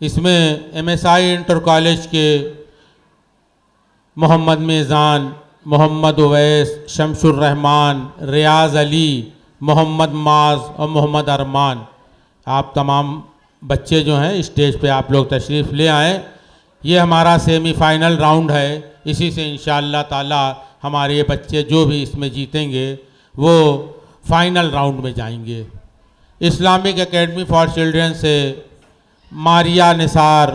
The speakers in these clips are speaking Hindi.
इसमें MSI इंटर कॉलेज के मोहम्मद मेज़ान, मोहम्मद उवैस, शमसुर रहमान, रियाज अली, मोहम्मद माज और मोहम्मद अरमान, आप तमाम बच्चे जो हैं स्टेज पे आप लोग तशरीफ़ ले आएँ। ये हमारा सेमीफाइनल राउंड है, इसी से इंशाअल्लाह ताला हमारे ये बच्चे जो भी इसमें जीतेंगे वो फाइनल राउंड में जाएंगे। इस्लामिक एकेडमी फॉर चिल्ड्रन से मारिया निसार,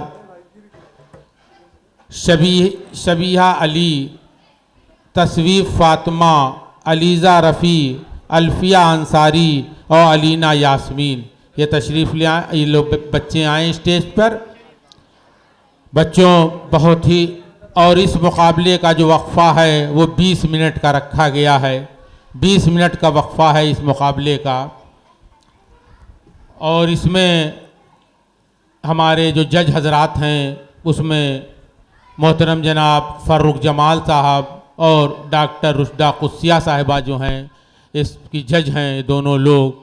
शबीहा अली, तस्वीफ़ फ़ातिमा, अलीज़ा रफ़ी, अल्फिया अंसारी और अलीना यास्मीन ये तशरीफ़ ले आए, ये लोग बच्चे आए स्टेज पर। बच्चों बहुत ही, और इस मुकाबले का जो वक्फ़ा है वो 20 मिनट का रखा गया है, 20 मिनट का वक्फ़ा है इस मुकाबले का। और इसमें हमारे जो जज हजरात हैं उसमें मोहतरम जनाब फ़र्रुख जमाल साहब और डॉक्टर रुशदा कुस्सिया साहिबा जो हैं इसकी जज हैं, दोनों लोग।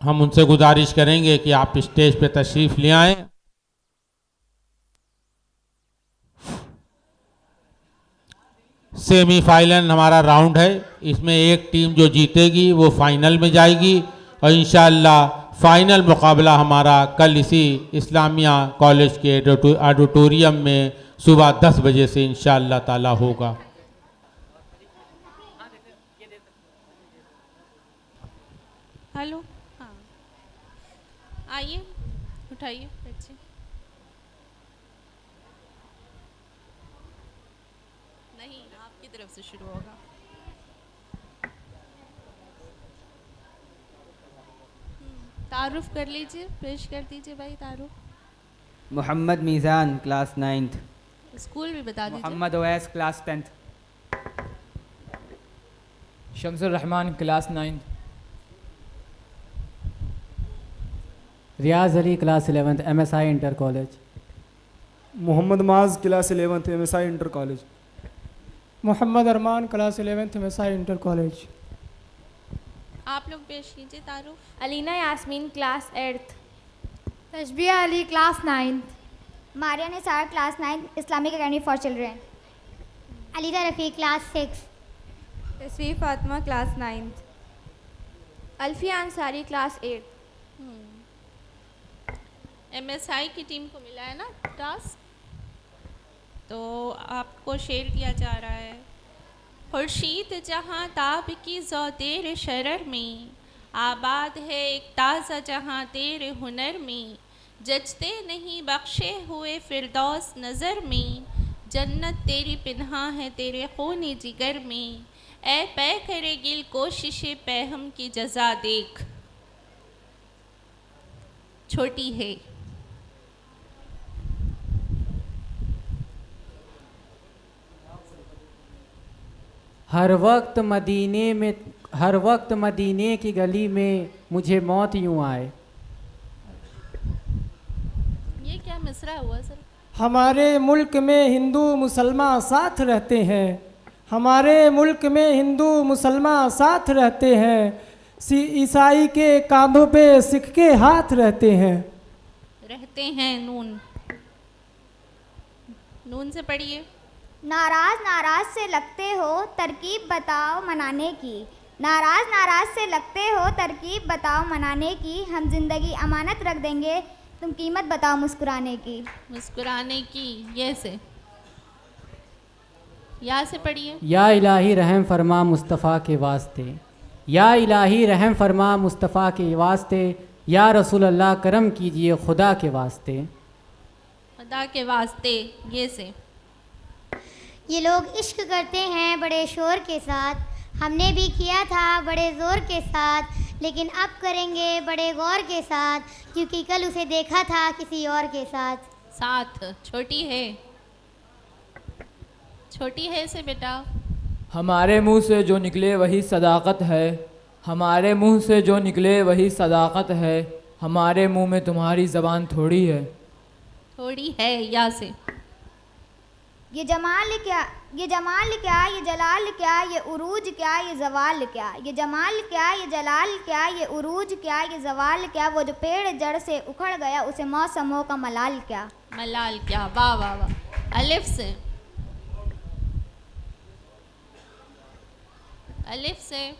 हम उनसे गुजारिश करेंगे कि आप स्टेज पे तशरीफ़ ले आएँ। सेमीफाइनल हमारा राउंड है, इसमें एक टीम जो जीतेगी वो फाइनल में जाएगी और इंशाअल्लाह फाइनल मुकाबला हमारा कल इसी इस्लामिया कॉलेज के ऑडिटोरियम में सुबह 10 बजे से इंशाअल्लाह ताला होगा। हेलो, हाँ आइए, उठाइए बच्चे। नहीं, आपकी तरफ से शुरू होगा। तारुफ कर लीजिए, पेश कर दीजिए भाई तारुफ। मोहम्मद मीज़ान क्लास 9th। स्कूल भी बता दीजिए। Mohammad Owais class 10th। Shamsur Rahman class 9th। Riyaz Ali class 11th MSI inter college. Mohammad Maaz class 11th MSI inter college. Mohammad Arman class 11th MSI inter college. आप लोग पेश कीजिए तारुफ। Alina Yasmin class 8th। Tashbiya Ali class 9th। Maria Nisar class 9th Islamic academy for children. Alida Rafi class 6। Tasvif Fatima class 9th। Alfiya Ansari class 8th। MSI की टीम को मिला है ना टास्क, तो आपको शेर दिया जा रहा है। खुर्शीद जहाँ ताब की ज़ौ तेरे शरर में, आबाद है एक ताज़ा जहाँ तेरे हुनर में, जचते नहीं बख्शे हुए फिरदौस नज़र में, जन्नत तेरी पिन्हा है तेरे खूनी जिगर में, ए पै करे गिल कोशिश पैहम की जज़ा देख। छोटी है। हर वक्त मदीने की गली में मुझे मौत यूं आए। ये क्या मिसरा हुआ सर? हमारे मुल्क में हिंदू मुसलमान साथ रहते हैं, हमारे मुल्क में हिंदू मुसलमान साथ रहते हैं, ईसाई के कांधों पे सिख के हाथ रहते हैं। रहते हैं नून, नून से पढ़िए। नाराज से लगते हो तरकीब बताओ मनाने की, नाराज से लगते हो तरकीब बताओ मनाने की, हम जिंदगी अमानत रख देंगे तुम कीमत बताओ मुस्कुराने की। मुस्कुराने की, ये से, या से पढ़िए। या इलाही रहम फरमा मुस्तफ़ा के वास्ते, या इलाही रहम फरमा मुस्तफ़ा के वास्ते, या रसूल अल्लाह करम कीजिए खुदा के वास्ते। खुदा के वास्ते, ये से। ये लोग इश्क करते हैं बड़े शोर के साथ, हमने भी किया था बड़े ज़ोर के साथ, लेकिन अब करेंगे बड़े गौर के साथ, क्योंकि कल उसे देखा था किसी और के साथ। साथ छोटी है, छोटी है से बेटा। हमारे मुंह से जो निकले वही सदाकत है, हमारे मुंह से जो निकले वही सदाकत है, हमारे मुंह में तुम्हारी ज़बान थोड़ी है। थोड़ी है, या से। ये जमाल क्या, ये जमाल क्या, ये जलाल क्या, ये उरूज क्या, ये जवाल क्या। ये जमाल क्या, ये जलाल क्या, ये उरूज क्या, ये जवाल क्या। वो जो पेड़ जड़ से उखड़ गया उसे मौसमों का मलाल क्या। मलाल क्या, वाह वाह वाह। अलिफ से, अलिफ से।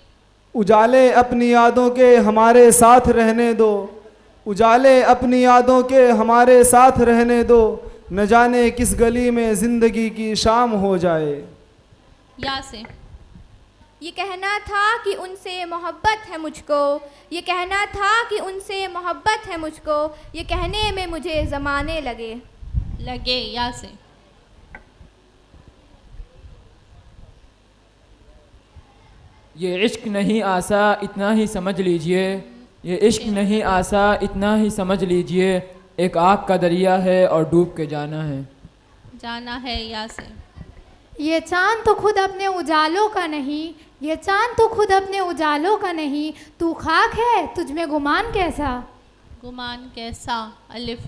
उजाले अपनी यादों के हमारे साथ रहने दो, उजाले अपनी यादों के हमारे साथ रहने दो, न जाने किस गली में ज़िंदगी की शाम हो जाए। या से। ये कहना था कि उनसे मोहब्बत है मुझको, ये कहना था कि उनसे मोहब्बत है मुझको, ये कहने में मुझे ज़माने लगे। लगे, या से। ये इश्क नहीं आसा इतना ही समझ लीजिए, ये इश्क नहीं आसा इतना ही समझ लीजिए, एक आग का दरिया है और डूब के जाना है। जाना है, या से। ये चाँद तो खुद अपने उजालों का नहीं, ये चाँद तो खुद अपने उजालों का नहीं, तू खाक है तुझ में गुमान कैसा। गुमान कैसा, अलिफ।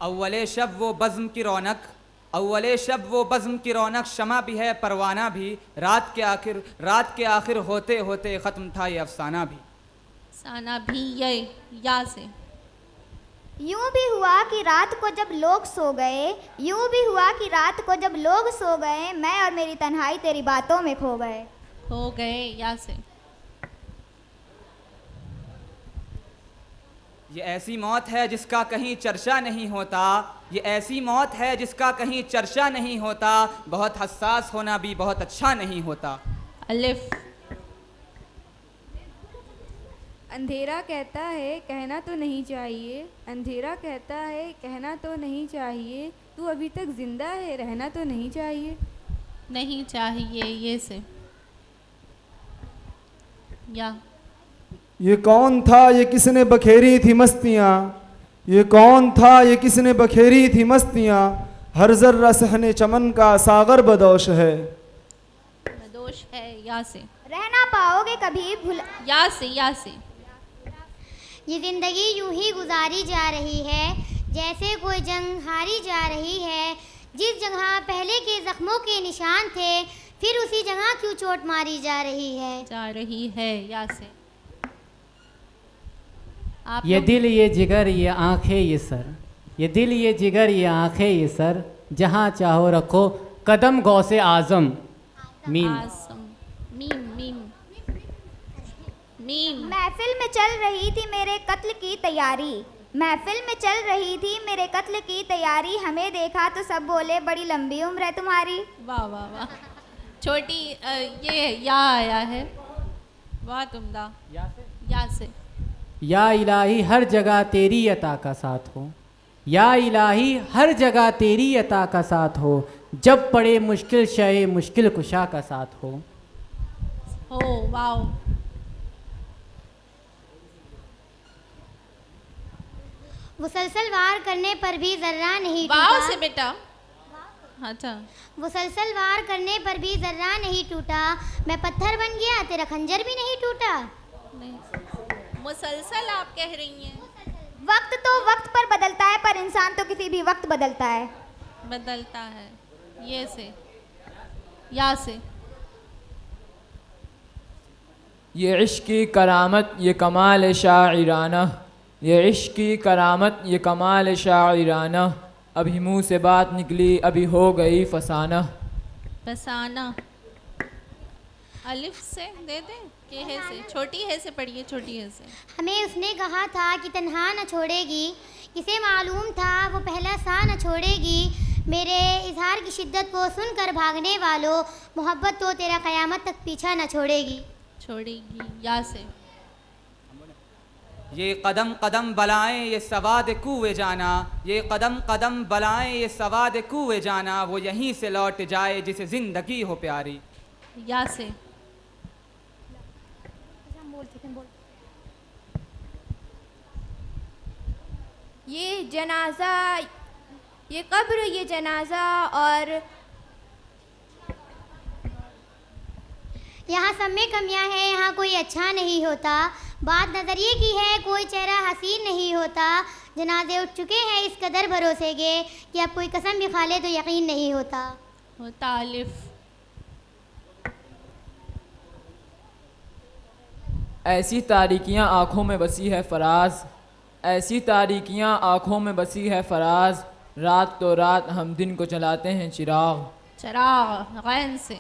अव्वले शब वो बज़्म की रौनक, अव्वले शब वो बज़्म की रौनक, शमा भी है परवाना भी, रात के आखिर होते होते ख़त्म था ये अफसाना भी। साना भी, ये, या से। यूं भी हुआ कि रात को जब लोग सो गए, यूं भी हुआ कि रात को जब लोग सो गए, मैं और मेरी तन्हाई तेरी बातों में खो गए। खो गए, या से। ये ऐसी मौत है जिसका कहीं चर्चा नहीं होता, ये ऐसी मौत है जिसका कहीं चर्चा नहीं होता, बहुत हसास होना भी बहुत अच्छा नहीं होता। अलिफ। अंधेरा कहता है कहना तो नहीं चाहिए, अंधेरा कहता है कहना तो नहीं चाहिए, तू अभी तक जिंदा है रहना तो नहीं चाहिए। नहीं चाहिए, ये से। या। ये कौन था ये किसने बखेरी थी मस्तियाँ, ये कौन था ये किसने बखेरी थी मस्तियाँ, हर जर्रा सहने चमन का सागर बदोश है। बदोश है, या से। रहना पाओगे कभी भूल, या से, या से। ये ज़िंदगी यूं ही गुजारी जा रही है जैसे कोई जंग हारी जा रही है, जिस जगह पहले के ज़ख्मों के निशान थे फिर उसी जगह क्यों चोट मारी जा रही है। जा रही है, या से। आप ये दिल ये जिगर ये आँखें ये सर, ये दिल ये जिगर ये आँखें ये सर, जहाँ चाहो रखो कदम गौसे आज़म। मीम। आसम, मीम, मीम, मीम। महफिल में चल रही थी मेरे कत्ल की तैयारी, महफिल में चल रही थी मेरे कत्ल की तैयारी, हमें देखा तो सब बोले बड़ी लंबी उम्र है तुम्हारी। वाह वाह वाह। छोटी ये या आया है, वाह तुमदा। या से। या इलाही हर जगह तेरी अता का साथ हो, या इलाही हर जगह तेरी अता का साथ हो, जब पड़े मुश्किल शय मुश्किल कुशा का साथ हो। वाओ। मुसलसल वार करने पर भी जर्रा नहीं वाओ टूटा, से बेटा। अच्छा। मुसलसल वार करने पर भी जर्रा नहीं टूटा, मैं पत्थर बन गया तेरा खंजर भी नहीं टूटा। नहीं, मुसलसल आप कह रही हैं। वक्त तो वक्त पर बदलता है पर इंसान तो किसी भी वक्त बदलता है। बदलता है, ये से। या से। ये इश्क की करामत ये कमाल शाइराना, ये इश्क की करामत ये कमाल शाइराना, अभी मुंह से बात निकली अभी हो गई फसाना। फसाना। अलिफ से दे दें के है से, छोटी है से पढ़िए, छोटी है से। हमें उसने कहा था कि तन्हा न छोड़ेगी, किसे मालूम था वो पहला सा न छोड़ेगी, मेरे इजहार की शिद्दत को सुनकर भागने वालों, मोहब्बत तो तेरा क़यामत तक पीछा न छोड़ेगी। छोड़ेगी, या से। ये कदम कदम बलाएं ये सवाद कुए जाना, ये कदम कदम बलाएं ये सवाद कुए जाना, वो यहीं से लौट जाए जिसे ज़िंदगी हो प्यारी। या से। ये जनाजा, ये कब्र, ये जनाजा और यहाँ सब में कमियाँ हैं, यहाँ कोई अच्छा नहीं होता, बात नज़रिए की है कोई चेहरा हसीन नहीं होता, जनाजे उठ चुके हैं इस कदर भरोसे के कि अब कोई कसम भी खा ले तो यकीन नहीं होता। होता अलिफ। ऐसी तारीकियाँ आँखों में बसी है फराज, ऐसी तारीकियाँ आँखों में बसी है फराज, रात तो रात हम दिन को चलाते हैं चिराग। चराग गैन से।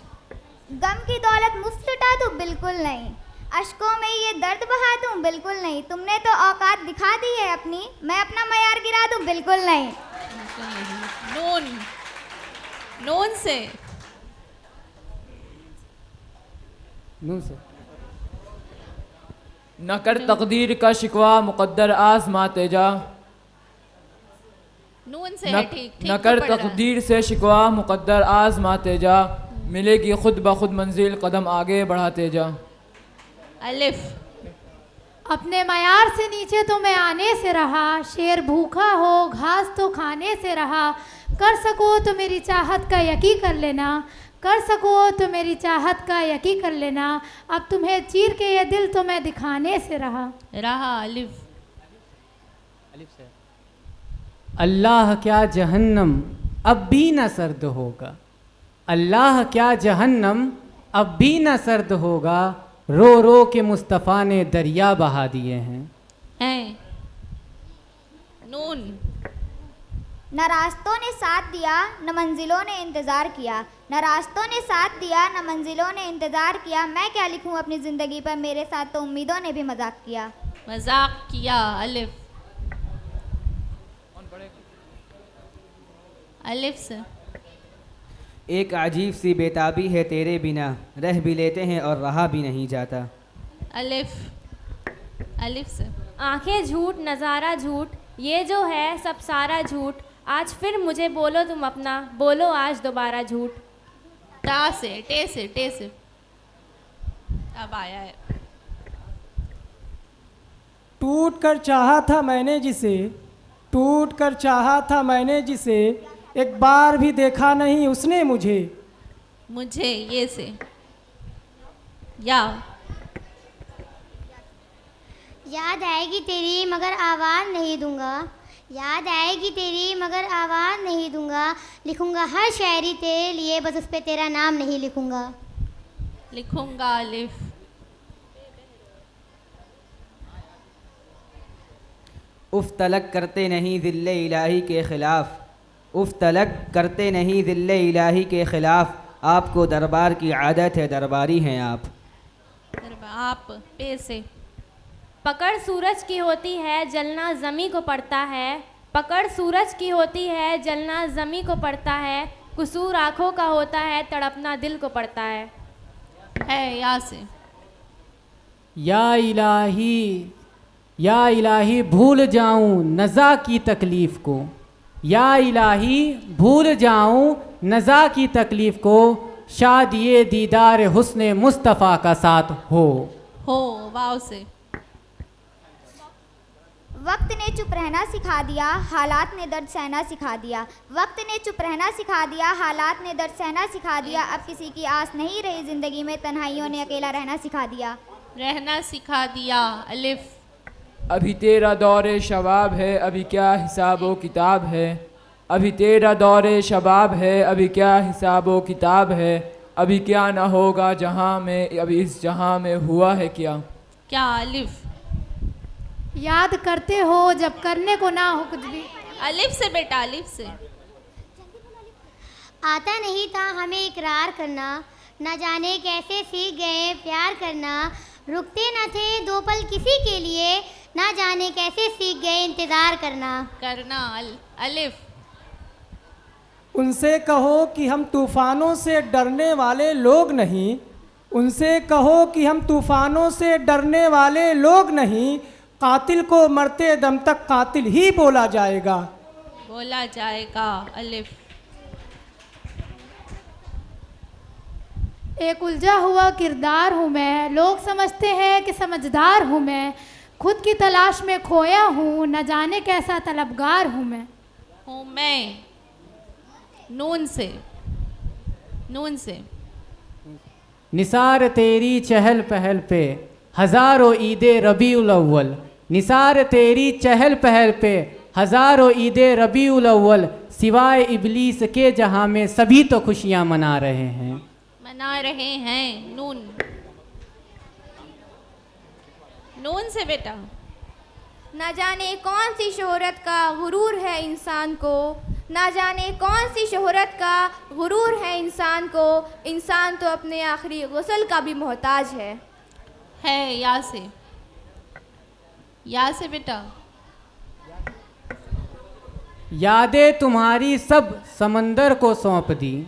गम की दौलत मुफ्त लुटा दूँ बिल्कुल नहीं, अश्कों में ये दर्द बहा दूँ बिल्कुल नहीं, तुमने तो औकात दिखा दी है अपनी, मैं अपना मयार गिरा दूँ बिल्कुल नहीं। नून, नून से। नून से। न कर तकदीर का शिकवा मुक़द्दर आज़माते जा, नून से है ठीक ठीक न तो कर पढ़ रहा है। तकदीर से शिकवा मुक़द्दर आज़माते जा, मिलेगी खुद ब खुद मंजिल कदम आगे बढ़ाते जा। अलिफ। अपने मयार से नीचे तो मैं आने से रहा, शेर भूखा हो घास तो खाने से रहा, कर सको तो मेरी चाहत का यकीन कर लेना, कर सको तो मेरी चाहत का यकीन कर लेना, अब तुम्हें चीर के ये दिल तो मैं दिखाने से रहा। रहा अलिफ। अल्लाह क्या जहन्नम अब भी न सर्द होगा, अल्लाह क्या जहन्नम अब भी न सर्द होगा, रो रो के मुस्तफ़ा ने दरिया बहा दिए हैं। नून। न रास्तों ने साथ दिया न मंजिलों ने इंतज़ार किया, न रास्तों ने साथ दिया न मंजिलों ने इंतज़ार किया, मैं क्या लिखूं अपनी ज़िंदगी पर, मेरे साथ तो उम्मीदों ने भी मजाक किया। मजाक किया अलिफ। अलिफ से। एक अजीब सी बेताबी है तेरे बिना, रह भी लेते हैं और रहा भी नहीं जाता। अलिफ। अलिफ से। आंखें झूठ नज़ारा झूठ, ये जो है सब सारा झूठ, आज फिर मुझे बोलो तुम अपना, बोलो आज दोबारा झूठ। टा से, टे से, टे से। अब आया है। टूट कर चाहा था मैंने जिसे, टूट कर चाहा था मैंने जिसे, एक बार भी देखा नहीं उसने मुझे। मुझे ये से। या। याद आएगी तेरी मगर आवाज़ नहीं दूंगा, याद आएगी तेरी मगर आवाज़ नहीं दूंगा, लिखूंगा हर शायरी तेरे लिए बस उस पे तेरा नाम नहीं लिखूंगा। लिखूंगा अलिफ। उफ तलक करते नहीं दिल्ले इलाही के ख़िलाफ़, उफ तलक करते नहीं दिल्ले इलाही के ख़िलाफ़, आपको दरबार की आदत है दरबारी हैं आप। आप पे से। पकड़ सूरज की होती है जलना ज़मी को पड़ता है, पकड़ सूरज की होती है जलना ज़मी को पड़ता है, कसूर आँखों का होता है तड़पना दिल को पड़ता है। या से। या इलाही भूल जाऊं नज़ा की तकलीफ़ को, या इलाही भूल जाऊं नज़ा की तकलीफ़ को, शादिये दीदार हुस्ने मुस्तफ़ा का साथ हो। वाव से। वक्त ने चुप रहना सिखा दिया, हालात ने दर्द सहना सिखा दिया, वक्त ने चुप रहना सिखा दिया, हालात ने दर्द सहना सिखा दिया, अब किसी की आस नहीं रही ज़िंदगी में, तन्हाइयों ने अकेला रहना सिखा दिया। रहना सिखा दिया अलिफ। अभी तेरा दौरे शबाब है अभी क्या हिसाब व किताब है, अभी तेरा दौरे शबाब है अभी क्या हिसाब व किताब है, अभी क्या ना होगा जहाँ में अभी इस जहाँ में हुआ है क्या। क्या अलिफ। याद करते हो जब करने को ना हो कुछ भी। अलिफ से बेटा, अलिफ से। आता नहीं था हमें इकरार करना, न जाने कैसे सीख गए प्यार करना, रुकते न थे दो पल किसी के लिए, ना जाने कैसे सीख गए इंतज़ार करना। अलिफ। उनसे कहो कि हम तूफ़ानों से डरने वाले लोग नहीं, उनसे कहो कि हम तूफ़ानों से डरने वाले लोग नहीं, कातिल को मरते दम तक कातिल ही बोला जाएगा। बोला जाएगा अलिफ। एक उलझा हुआ किरदार हूँ मैं, लोग समझते हैं कि समझदार हूँ मैं, खुद की तलाश में खोया हूँ, न जाने कैसा तलबगार हूँ मैं। हूँ मैं। नून से। नून से। निसार तेरी चहल पहल पे हज़ारों ईदे रबीउल अव्वल, निसार तेरी चहल पहल पे हज़ारों ईद रबीउल अव्वल सिवाय इबलीस के जहाँ में सभी तो खुशियाँ मना रहे हैं। मना रहे हैं। नून, नून से बेटा। न जाने कौन सी शोहरत का गुरूर है इंसान को, ना जाने कौन सी शोहरत का गुरूर है इंसान को, इंसान तो अपने आखिरी गुस्ल का भी मोहताज है। या से बेटा। यादें तुम्हारी सब समंदर को सौंप दी,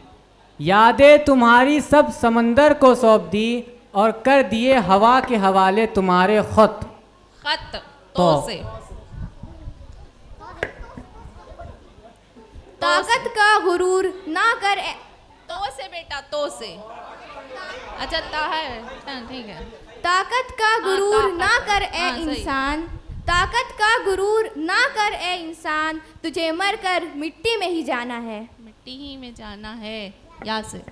यादें तुम्हारी सब समंदर को सौंप दी और कर दिए हवा के हवाले तुम्हारे खत। खत तो से। ताकत का गुरूर ना कर तो से बेटा, तो से। अच्छा ता है, ठीक है। ताकत का गुरूर ना कर ए सही। इंसान, ताकत का गुरूर ना कर ए इंसान, तुझे मर कर मिट्टी में ही जाना है। मिट्टी ही में जाना है। या से।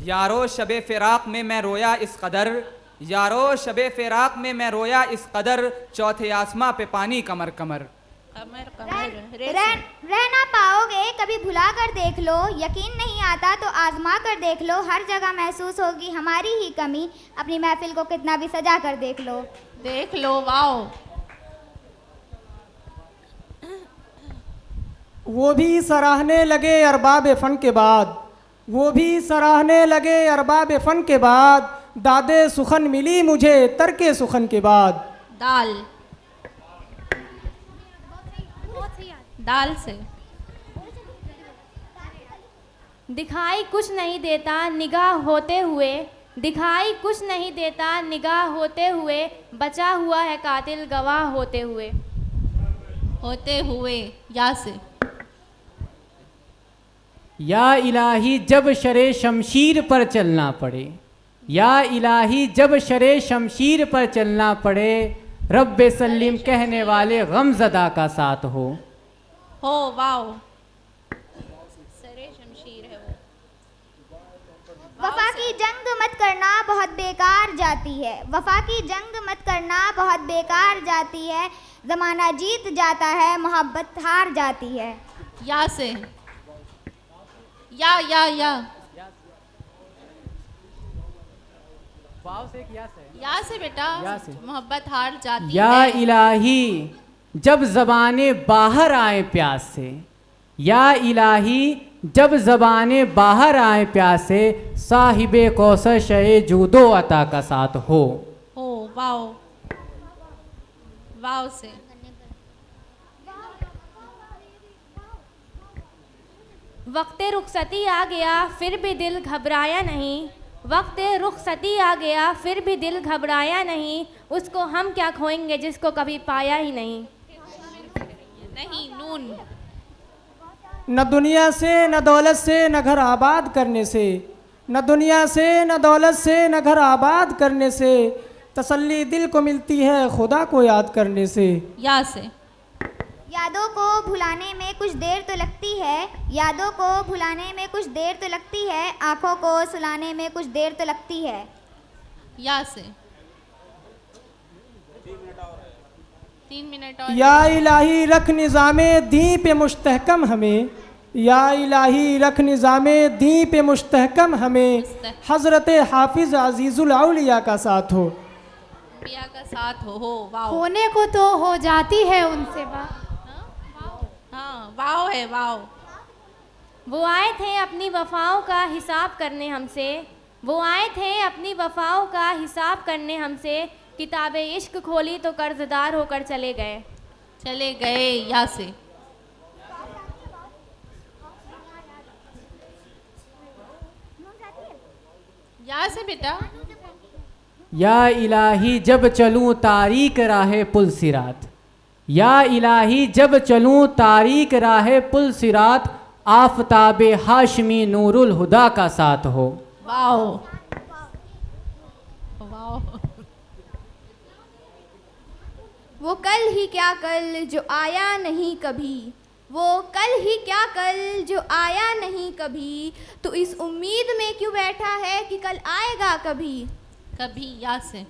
यारो शबे फिराक में मैं रोया इस कदर, यारो शबे फिराक में मैं रोया इस कदर, चौथे आसमां पे पानी कमर कमर। रह ना पाओगे कभी भुला कर देख लो, यकीन नहीं आता तो आजमा कर देख लो, हर जगह महसूस होगी हमारी ही कमी, अपनी महफिल को कितना भी सजा कर देख लो। देख लो। वाओ। वो भी सराहने लगे अरबाब फ़न के बाद, वो भी सराहने लगे अरबाब फ़न के बाद, दादे सुखन मिली मुझे तरके सुखन के बाद। दाल, दाल से। दिखाई कुछ नहीं देता निगाह होते हुए, दिखाई कुछ नहीं देता निगाह होते हुए, बचा हुआ है कातिल गवाह होते हुए। होते हुए। या से। या इलाही जब शरे शमशीर पर चलना पड़े, या इलाही जब शरे शमशीर पर चलना पड़े, रब्बे सल्लिम कहने वाले गमज़दा का साथ हो। वाओ। सरे शमशीर है वो। वफा की जंग मत करना बहुत बेकार जाती है, वफा की जंग मत करना बहुत बेकार जाती है, ज़माना जीत जाता है मोहब्बत हार जाती है। या से। या या से बेटा। मोहब्बत हार जाती है। या इलाही जब ज़बाने बाहर आए प्यास से, या इलाही जब ज़बाने बाहर आए प्यास से, साहिबे कौसर शे जूदो अता का साथ हो। वाओ। वाओ से। वक्ते रुखसती आ गया फिर भी दिल घबराया नहीं, वक्ते रुखसती आ गया फिर भी दिल घबराया नहीं, उसको हम क्या खोएंगे जिसको कभी पाया ही नहीं। नहीं। नून। न दुनिया से न दौलत से न घर आबाद करने से, न दुनिया से न दौलत से न घर आबाद करने से, तसल्ली दिल को मिलती है खुदा को याद करने से। या से। यादों को भुलाने में कुछ देर तो लगती है, यादों को भुलाने में कुछ देर तो लगती है, आँखों को सुलाने में कुछ देर तो लगती है। या से। 3 मिनट और। या इलाही रख निज़ामे दी पे मुस्तहकम हमें, या इलाही रख निज़ामे दी पे मुस्तहकम हमें, हज़रत हाफिज़ अज़ीज़ुल औलिया का साथ हो। पिया का साथ हो। वाओ। होने को तो हो जाती है उनसे बात। हाँ वाओ है। वाओ। वो आए थे अपनी वफ़ाओं का हिसाब करने हमसे, वो आए थे अपनी वफ़ाओं का हिसाब करने हमसे, किताबे इश्क खोली तो कर्जदार होकर चले गए। चले गए। या से। या से बेटा। या इलाही जब चलूँ तारीक राहे पुल सिरात, या इलाही जब चलूँ तारीक राहे पुल सिरात, आफताबे हाशमी नूरुल हुदा का साथ हो। वाओ। वाओ। वो कल ही क्या कल जो आया नहीं कभी, वो कल ही क्या कल जो आया नहीं कभी, तो इस उम्मीद में क्यों बैठा है कि कल आएगा कभी। कभी। या से।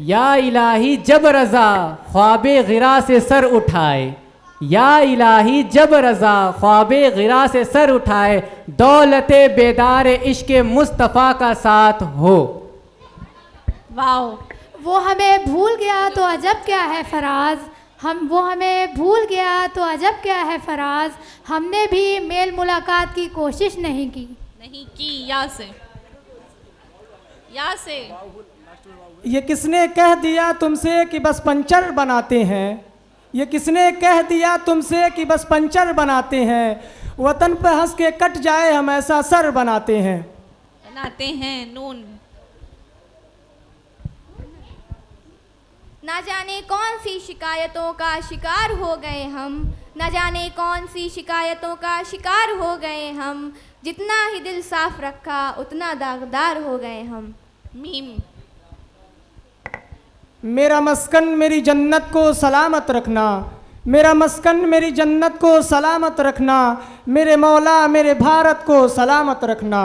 या इलाही जब रज़ा ख्वाबे गिरा से सर उठाए, या इलाही जब रज़ा ख्वाबे गिरा से सर उठाए, दौलते बेदार इश्क मुस्तफ़ा का साथ हो। वाओ, वो हमें भूल गया तो अजब क्या है फराज, वो हमें भूल गया तो अजब क्या है फराज, हमने भी मेल मुलाकात की कोशिश नहीं की। या से ये किसने कह दिया तुमसे कि बस पंचर बनाते हैं, ये किसने कह दिया तुमसे कि बस पंचर बनाते हैं, वतन पे हंस के कट जाए हम ऐसा सर बनाते हैं। नून। ना जाने कौन सी शिकायतों का शिकार हो गए हम, ना जाने कौन सी शिकायतों का शिकार हो गए हम, जितना ही दिल साफ रखा उतना दागदार हो गए हम। मीम। मेरा मस्कन मेरी जन्नत को सलामत रखना, मेरा मस्कन मेरी जन्नत को सलामत रखना, मेरे मौला मेरे भारत को सलामत रखना।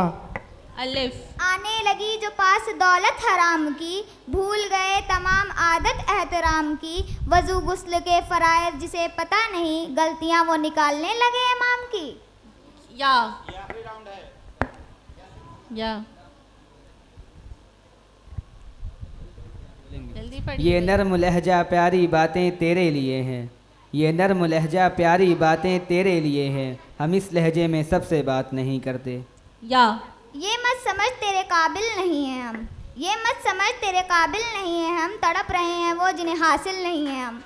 अलिफ। आने लगी जो पास दौलत हराम की, भूल गए तमाम आदत एहतराम की, वज़ू गुस्ल के फ़राइज़ जिसे पता नहीं, गलतियां वो निकालने लगे इमाम की। या ये नर्म लहजा प्यारी बातें तेरे लिए हैं, ये नर्म लहजा प्यारी बातें तेरे लिए हैं, हम इस लहजे में सबसे बात नहीं करते। ये मत समझ तेरे काबिल नहीं हैं हम, ये मत समझ तेरे काबिल नहीं हैं हम, तड़प रहे हैं वो जिन्हें हासिल नहीं है हम।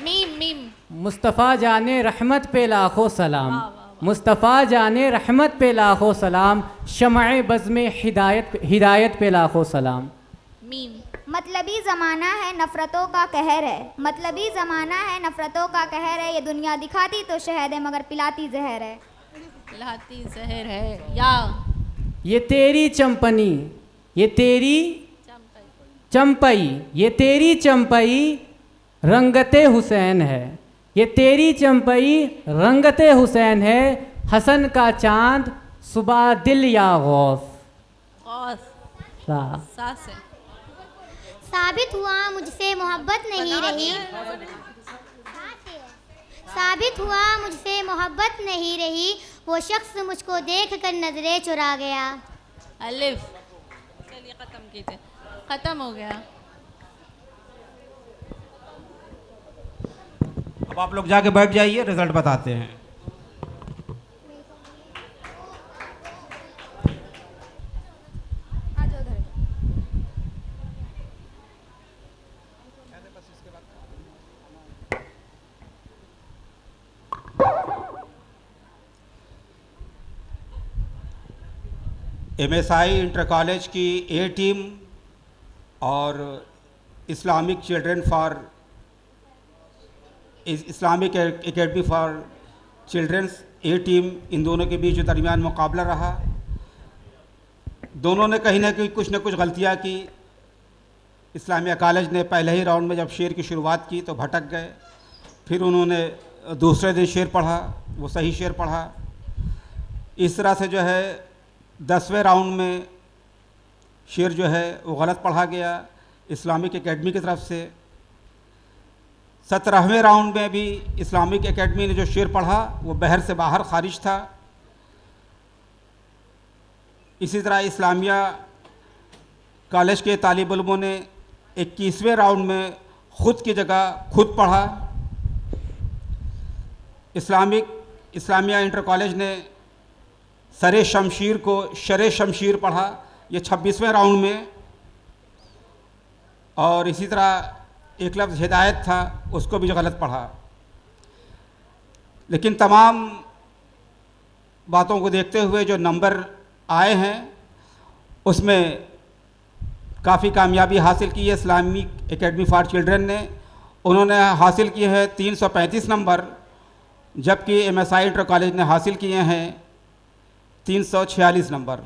मीम। मुस्तफ़ा जाने रहमत पे लाखों सलाम, मुस्तफ़ा जाने रहमत पे लाखों सलाम, शमए बज़्म हिदायत पे लाखों सलाम। मीम। मतलबी ज़माना है नफ़रतों का कहर है, मतलबी ज़माना है नफ़रतों का कहर है, ये दुनिया दिखाती तो शहद है मगर पिलाती जहर है। पिलाती जहर है। ये तेरी चंपनी, ये तेरी चंपई, ये तेरी चंपई रंगते हुसैन है, ये तेरी चंपई रंगते हुसैन है, हसन का चांद सुबह दिल या गौस। साबित हुआ मुझसे मोहब्बत नहीं रही, साबित हुआ मुझसे मोहब्बत नहीं रही, वो शख्स मुझको देख कर नजरें चुरा गया। अलिफ। चलिए ख़त्म कीजिए, ख़त्म हो गया। अब आप लोग जाके बैठ जाइए, रिजल्ट बताते हैं। MSI इंटर कॉलेज की ए टीम और Islamic academy for childrens A team, इन दोनों के बीच जो दरमियान मुकाबला रहा, दोनों ने कहीं ना कहीं कुछ न कुछ गलतियां की। इस्लामिया कॉलेज ने पहले ही राउंड में जब शेर की शुरुआत की तो भटक गए, फिर उन्होंने दूसरे दिन शेर पढ़ा, वो सही शेर पढ़ा। इस तरह से जो है 10वें राउंड में शेर जो है वो गलत पढ़ा गया इस्लामिक एकेडमी की तरफ से। 17वें राउंड में भी इस्लामिक एकेडमी ने जो शेर पढ़ा वो बहर से बाहर खारिज था। इसी तरह इस्लामिया कॉलेज के तालिब इल्मों ने 21वें राउंड में ख़ुद की जगह खुद पढ़ा। इस्लामिया इंटर कॉलेज ने सरे शमशीर को शरे शमशीर पढ़ा, ये 26वें राउंड में। और इसी तरह एक लफ्ज़ हिदायत था, उसको भी जो गलत पढ़ा। लेकिन तमाम बातों को देखते हुए जो नंबर आए हैं उसमें काफ़ी कामयाबी हासिल की है इस्लामिक एकेडमी फॉर चिल्ड्रन ने। उन्होंने हासिल किए हैं 335 नंबर, जबकि MSI इंटर कॉलेज ने हासिल किए हैं 346 नंबर।